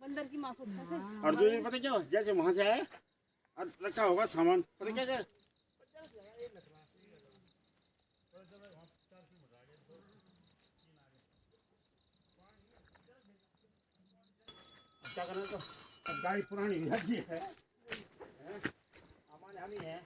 बंदर की माफक से। और जो पता क्या जैसे वहां से आए और रखा होगा सामान पता क्या क्या क्या करना तो अब गाड़ी पुरानी लगी है हमारे यहाँ नहीं है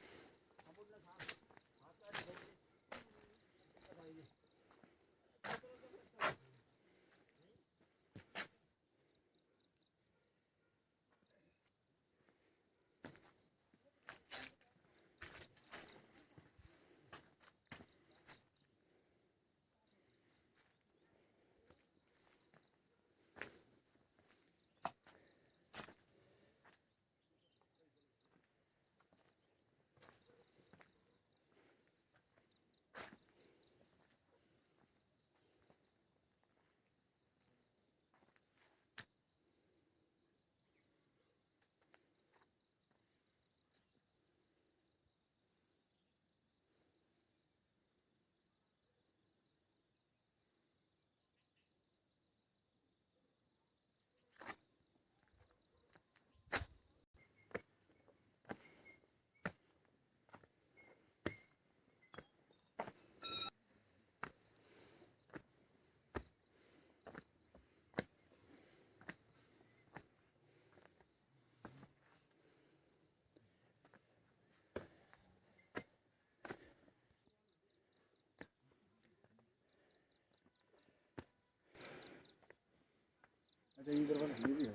अच्छा इधर वाला ये भी है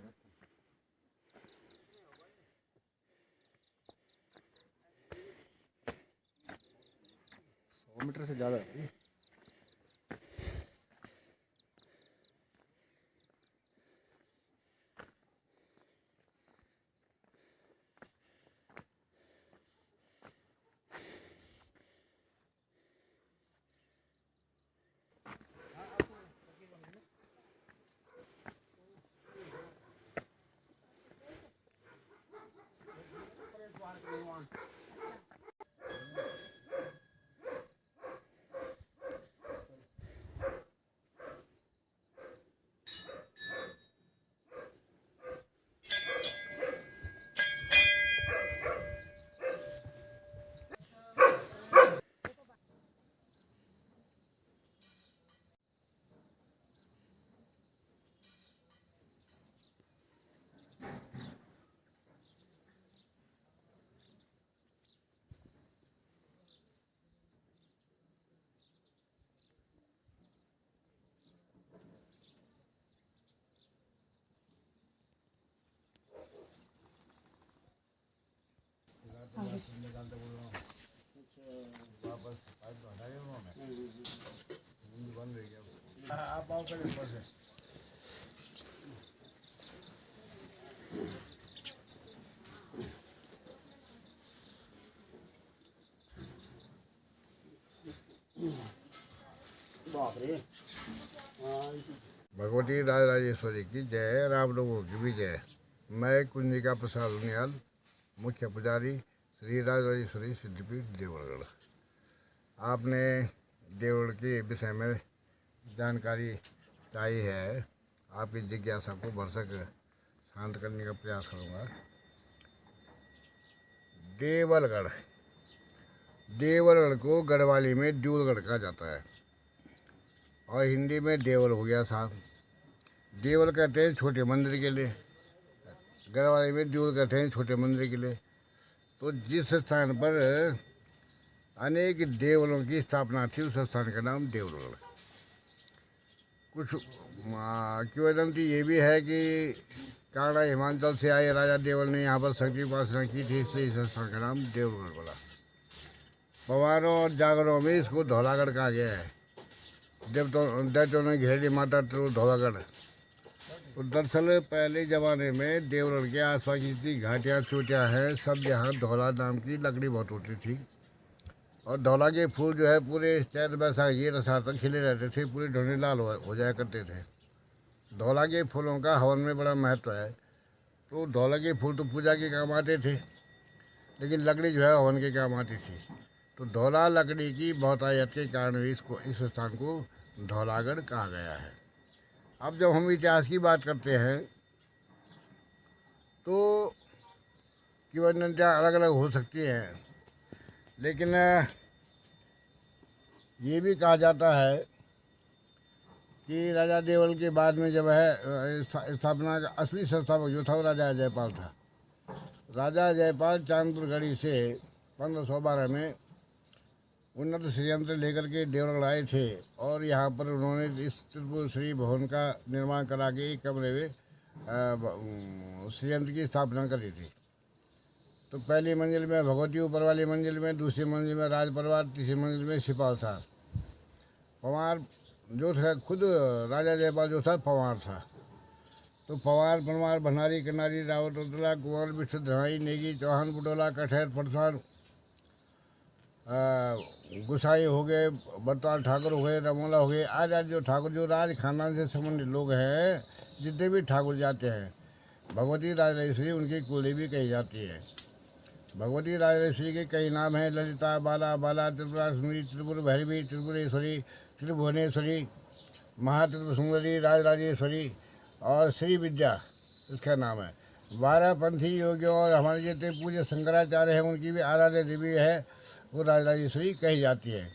100 मीटर से ज़्यादा है वापस पाइप हटाया उन्होंने बंद हो गया आप आओ करें ऊपर से बाप रे भगवती राजराजेश्वरी की जय राम लोगों की भी जय मैं कुंजिका प्रसाद उनियाल मुख्य पुजारी श्री राजराजेश्वरी सिद्धपीठ देवगढ़ आपने देवगढ़ के विषय में जानकारी चाहिए है आपकी जिज्ञासा को भरसक शांत करने का प्रयास करूँगा। देवलगढ़ देवलगढ़ को गढ़वाली में देवलगढ़ कहा जाता है और हिंदी में देवल हो गया साहब। देवल कहते हैं छोटे मंदिर के लिए गढ़वाली में देवल कहते हैं छोटे मंदिर के लिए। तो जिस स्थान पर अनेक देवलों की स्थापना थी उस स्थान का नाम देवलगढ़। कुछ किंवदंती ये भी है कि कांगड़ा हिमाचल से आए राजा देवल ने यहाँ पर शक्ति उपासना की थी इसलिए इस स्थान का नाम देवलगढ़ पड़ा। पवारों और जागरों में इसको धौलागढ़ कहा गया है। दैत्यों ने घेरी माता तो धौलागढ़। तो दरअसल पहले ज़माने में देवगढ़ के आसपास की जितनी घाटियाँ चोटियाँ हैं सब यहाँ धौला नाम की लकड़ी बहुत होती थी और धौला के फूल जो है पूरे चैत बैसाखी रसार तक खिले रहते थे पूरे ढोने लाल हो जाया करते थे। धौला के फूलों का हवन में बड़ा महत्व है। तो धौला के फूल तो पूजा के काम आते थे लेकिन लकड़ी जो है हवन के काम आती थी। तो धौला लकड़ी की बहुतायत के कारण इसको इस स्थान को धौलागढ़ कहा गया है। अब जब हम इतिहास की बात करते हैं तो किंवदंतियाँ अलग अलग हो सकती हैं, लेकिन ये भी कहा जाता है कि राजा देवल के बाद में जब है स्थापना का असली संस्थापक जो था वो राजा जयपाल था। राजा जयपाल चांदपुर गढ़ी से 1512 में उन्नत षड्यंत्र लेकर के देवगढ़ आए थे और यहाँ पर उन्होंने इस त्रिपुर श्री भवन का निर्माण करा के एक कमरे में षड्यंत्र की स्थापना करी थी। तो पहली मंजिल में भगवती, ऊपर वाली मंजिल में, दूसरी मंजिल में राज परिवार, तीसरी मंजिल में सिपाल था। पवार जो था, खुद राजा जयपाल जो था पवार था। तो पवार, परमार, भंडारी, कनारी, रावत, उतला, कुंवर, विष्णु, धनाई, नेगी, चौहान, बुटोला, कठैर, फरसान, गुसाई हो गए, बरताल ठाकुर हो गए, रमोला हो गए। आज जो ठाकुर जो राज खानदान से संबंधित लोग हैं, जितने भी ठाकुर जाते हैं, भगवती राजराजेश्वरी उनकी कुलदेवी कही जाती है। भगवती राजराजेश्वरी के कई नाम हैं: ललिता, बाला, बाला, त्रिपुरा सुंदरी, त्रिपुर भैरवी, त्रिपुरेश्वरी, त्रिभुवनेश्वरी, महात्रिपुर सुंदरी, राजराजेश्वरी और श्री विद्या इसका नाम है। 12 पंथी योगियों और हमारे जितने पूज्य शंकराचार्य हैं उनकी भी आराध्य देवी है, वो राजराजेश्वरी कही जाती है।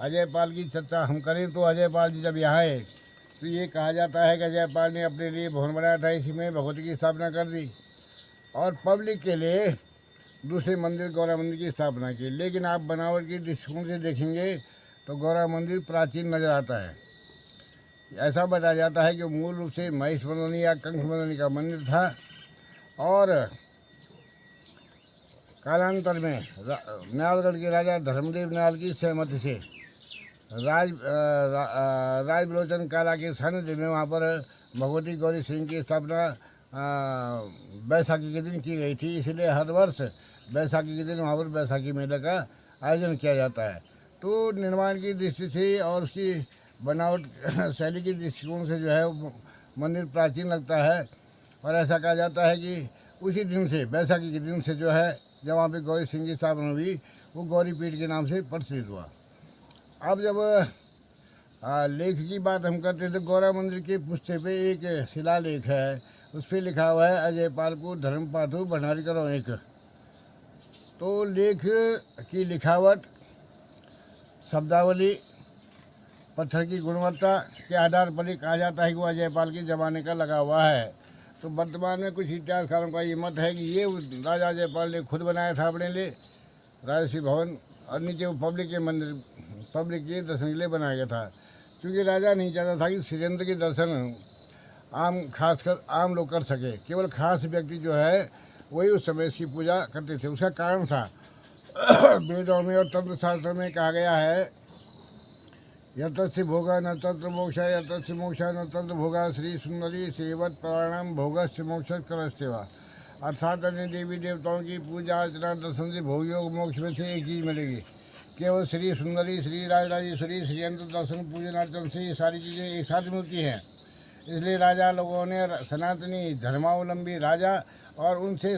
अजयपाल की चर्चा हम करें तो अजयपाल जी जब यहाँ आए तो ये कहा जाता है कि अजयपाल ने अपने लिए भवन बनाया था, इसी में भगवती की स्थापना कर दी और पब्लिक के लिए दूसरे मंदिर गौरा मंदिर की स्थापना की। लेकिन आप बनावट की दृष्टिकोण से देखेंगे तो गौरा मंदिर प्राचीन नजर आता है। ऐसा बताया जाता है कि मूल रूप से महिष मदनी या कंठ मदनी का मंदिर था और कालांतर में न्यालगढ़ के राजा धर्मदेव न्याल की सहमति से राजबलोचन काला के सानिध्य में वहाँ पर भगवती गौरी सिंह की स्थापना बैसाखी के दिन की गई थी। इसलिए हर वर्ष बैसाखी के दिन वहाँ पर बैसाखी मेले का आयोजन किया जाता है। तो निर्माण की दृष्टि से और उसकी बनावट शैली की दृष्टिकोण से जो है मंदिर प्राचीन लगता है और ऐसा कहा जाता है कि उसी दिन से, बैसाखी के दिन से जो है जब वहाँ पे गौरी सिंह की स्थापना हुई, वो गौरी पीठ के नाम से प्रचलित हुआ। अब जब लेख की बात हम करते हैं तो गौरा मंदिर के पुस्ते पे एक शिलालेख है, उस पर लिखा हुआ है अजयपाल को धर्म पाठो भंडारी करो एक। तो लेख की लिखावट, शब्दावली, पत्थर की गुणवत्ता के आधार पर ही कहा जाता है कि वो अजयपाल के ज़माने का लगा हुआ है। तो वर्तमान में कुछ इतिहासकारों का ये मत है कि ये राजा जयपाल ने खुद बनाया था अपने लिए राजश्री भवन और नीचे वो पब्लिक के मंदिर, पब्लिक के दर्शन के लिए बनाया गया था। क्योंकि राजा नहीं चाहता था कि षड्यंत्र के दर्शन खासकर आम लोग कर सके। केवल खास व्यक्ति जो है वही उस समय इसकी पूजा करते थे। उसका कारण था वेदों में और तंत्र शास्त्र में कहा गया है, यतस्य भोगा न तंत्र मोक्ष, यतस्य मोक्ष न तंत्र भोगा, श्री सुंदरी सेवत प्राणाम भोगस्य मोक्ष करस्तेवा। अर्थात अन्य देवी देवताओं की पूजा अर्चना दर्शन से भोग योग मोक्ष में से एक चीज़ मिलेगी। केवल श्री सुंदरी, श्री राजराजेश्वरी, श्री यंत्र दर्शन पूजन अर्चन से ये सारी चीज़ें एक साथ मिलती हैं। इसलिए राजा लोगों ने, सनातनी धर्मावलंबी राजा और उनसे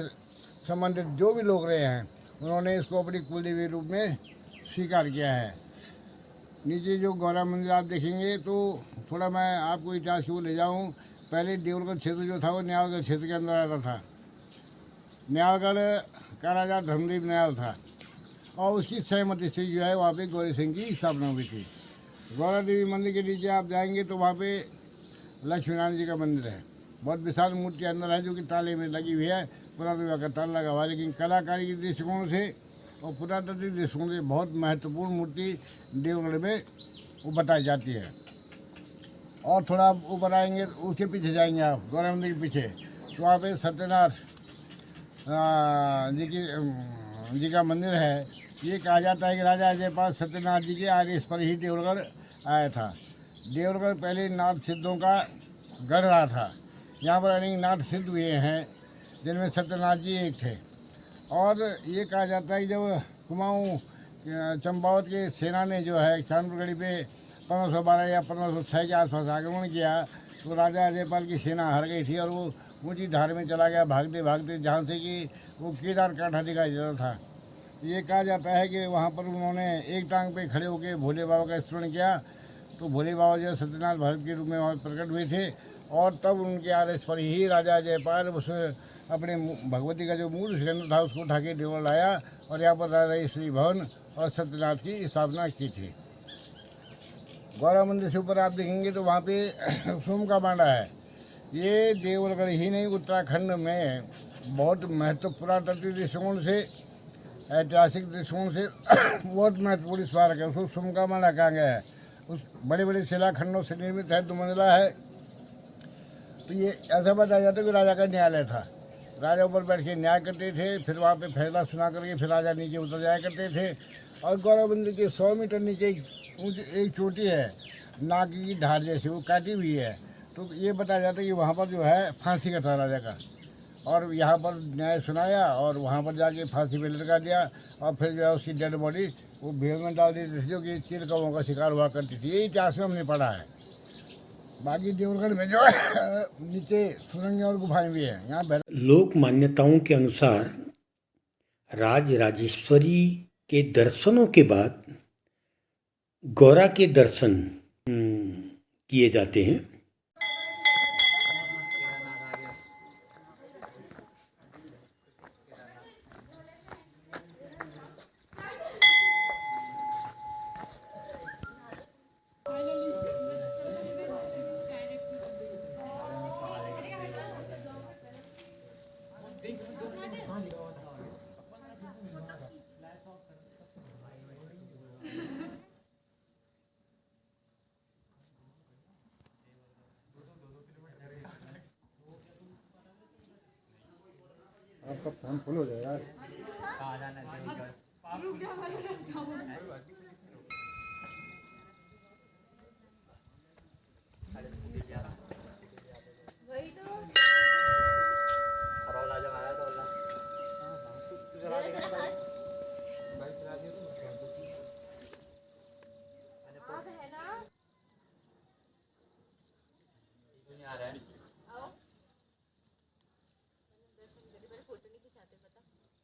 संबंधित जो भी लोग रहे हैं, उन्होंने इसको अपनी कुलदेवी रूप में स्वीकार किया है। नीचे जो गौरा मंदिर आप देखेंगे तो थोड़ा मैं आपको इतिहास को ले जाऊँ। पहले देवलगढ़ क्षेत्र जो था वो न्यालगढ़ क्षेत्र के अंदर आता था। न्यालगढ़ का राजा धर्मदेव न्याल था और उसकी सहमति से जो है वहाँ पे गौरी सिंह की स्थापना हुई थी। गौरा देवी मंदिर के नीचे आप जाएंगे तो वहाँ पे लक्ष्मी नारायण जी का मंदिर है। बहुत विशाल मूर्ति अंदर है जो कि ताले में लगी हुई है, पुरातत्व का ताला लगा हुआ है। लेकिन कलाकारी के दृष्टिकोण से और पुरातात्विक दृष्टिकोण से बहुत महत्वपूर्ण मूर्ति देवगढ़ में वो बताई जाती है। और थोड़ा ऊपर आएंगे, उसके पीछे जाएंगे आप गौरा मंदिर के पीछे, तो वहाँ पे सत्यनाथ जी का मंदिर है। ये कहा जाता है कि राजा अजयपाल सत्यनाथ जी के आदेश पर ही देवगढ़ आया था। देवगढ़ पहले नाथ सिद्धों का गढ़ रहा था। यहाँ पर अनेक नाथ सिद्ध हुए हैं जिनमें सत्यनाथ जी एक थे। और ये कहा जाता है कि जब कुमाऊँ चंपावत के सेना ने जो है चांदपुरगढ़ी पे 1512 या 1506 के आसपास आक्रमण किया तो राजा अजयपाल की सेना हार गई थी और वो ऊंची धार में चला गया भागते भागते, जहाँ से कि वो केदार कांठा दिखाई देता था। ये कहा जाता है कि वहाँ पर उन्होंने एक टांग पे खड़े होकर भोले बाबा का स्मरण किया तो भोले बाबा जो सत्यनाथ भारत के रूप में वहाँ प्रकट हुए थे और तब उनके आदेश पर ही राजा जयपाल उस अपने भगवती का जो मूल सिकंदर था उसको उठा के देवल लाया और यहाँ पर राजा श्री भवन और सत्यनाथ की स्थापना की थी। गौरा मंदिर से ऊपर आप देखेंगे तो वहाँ पे सोम का बांडा है। ये देवलगढ़ ही नहीं, उत्तराखंड में बहुत महत्वपूर्ण पुरातत्व दृष्टिकोण से, ऐतिहासिक दृष्टिकोण से बहुत महत्वपूर्ण स्मारक है। उसको सोम का बांडा कहा गया है। उस बड़े बड़े शिलाखंडों से निर्मित है, 2 मंजिला है। तो ये ऐसा बताया जाता है कि राजा का न्यायालय था। राजा ऊपर बैठ के न्याय करते थे, फिर वहाँ पे फैसला सुना करके फिर राजा नीचे उतर जाया करते थे। और गौरा मंदिर के 100 मीटर नीचे एक चोटी है, नाग की ढाल जैसी, वो काटी हुई है। तो ये बताया जाता है कि वहाँ पर जो है फांसी का था राजा का, और यहाँ पर न्याय सुनाया और वहाँ पर जाके फांसी पे लटका दिया। और फिर जो है उसकी डेड बॉडी वो भीड़ में डाल दी थी, जो कि चिरकौओं का शिकार हुआ करती थी। ये इतिहास में हमने पढ़ा है। बाकी देवगढ़ में जो है नीचे सुरंगें और गुफाएं भी हैं। यहाँ लोक मान्यताओं के अनुसार राज राजेश्वरी के दर्शनों के बाद गौरा के दर्शन किए जाते हैं। आपका फोन फुल हो जाएगा। वही तो आप है ना, आओ दर्शन करिए। फोटो नहीं खिंचाते, पता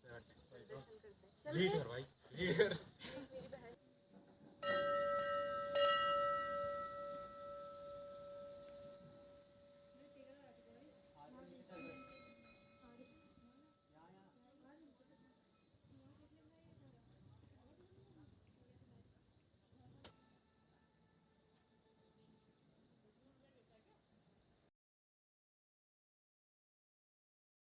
दर्शन करते। चलो